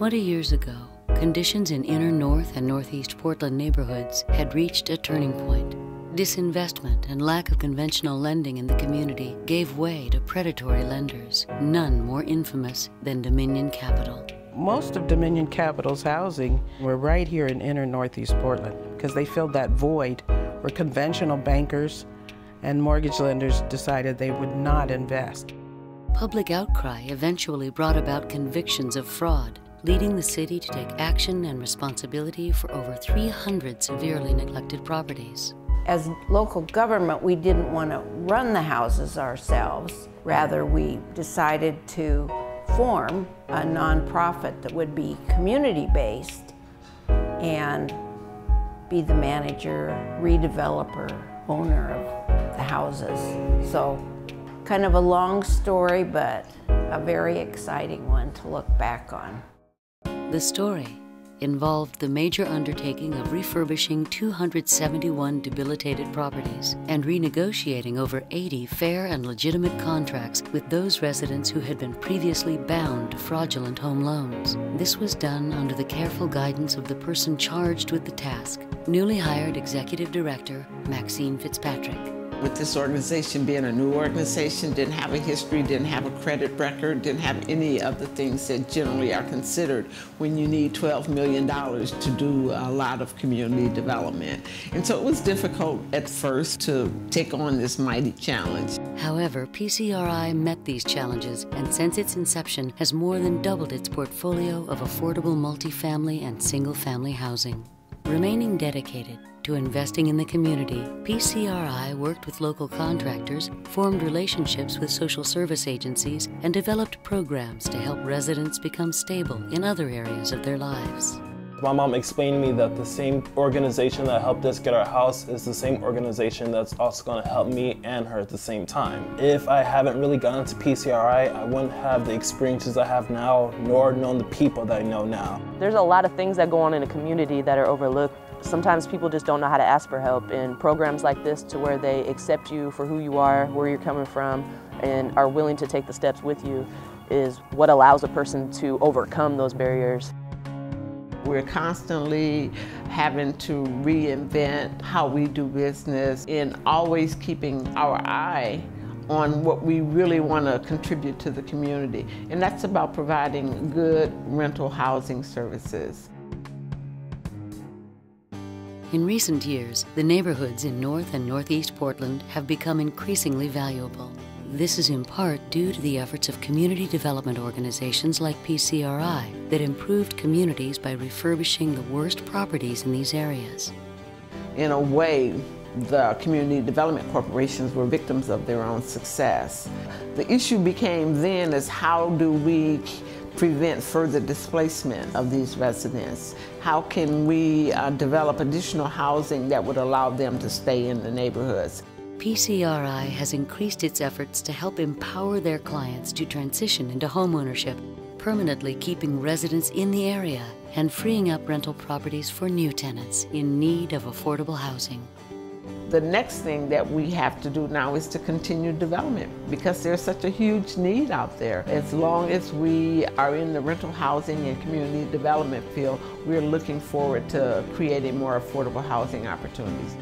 20 years ago, conditions in inner North and Northeast Portland neighborhoods had reached a turning point. Disinvestment and lack of conventional lending in the community gave way to predatory lenders, none more infamous than Dominion Capital. Most of Dominion Capital's housing were right here in inner Northeast Portland because they filled that void where conventional bankers and mortgage lenders decided they would not invest. Public outcry eventually brought about convictions of fraud, leading the city to take action and responsibility for over 300 severely neglected properties. As local government, we didn't want to run the houses ourselves. Rather, we decided to form a nonprofit that would be community-based and be the manager, redeveloper, owner of the houses. So, kind of a long story, but a very exciting one to look back on. The story involved the major undertaking of refurbishing 271 debilitated properties and renegotiating over 80 fair and legitimate contracts with those residents who had been previously bound to fraudulent home loans. This was done under the careful guidance of the person charged with the task, newly hired Executive Director Maxine Fitzpatrick. With this organization being a new organization, didn't have a history, didn't have a credit record, didn't have any of the things that generally are considered when you need $12 million to do a lot of community development. And so it was difficult at first to take on this mighty challenge. However, PCRI met these challenges and since its inception has more than doubled its portfolio of affordable multifamily and single-family housing. Remaining dedicated to investing in the community, PCRI worked with local contractors, formed relationships with social service agencies, and developed programs to help residents become stable in other areas of their lives. My mom explained to me that the same organization that helped us get our house is the same organization that's also going to help me and her at the same time. If I haven't really gotten to PCRI, I wouldn't have the experiences I have now, nor known the people that I know now. There's a lot of things that go on in a community that are overlooked. Sometimes people just don't know how to ask for help, and programs like this to where they accept you for who you are, where you're coming from, and are willing to take the steps with you is what allows a person to overcome those barriers. We're constantly having to reinvent how we do business and always keeping our eye on what we really want to contribute to the community. And that's about providing good rental housing services. In recent years, the neighborhoods in North and Northeast Portland have become increasingly valuable. This is in part due to the efforts of community development organizations like PCRI that improved communities by refurbishing the worst properties in these areas. In a way, the community development corporations were victims of their own success. The issue became then is how do we prevent further displacement of these residents? How can we develop additional housing that would allow them to stay in the neighborhoods? PCRI has increased its efforts to help empower their clients to transition into homeownership, permanently keeping residents in the area and freeing up rental properties for new tenants in need of affordable housing. The next thing that we have to do now is to continue development because there's such a huge need out there. As long as we are in the rental housing and community development field, we're looking forward to creating more affordable housing opportunities.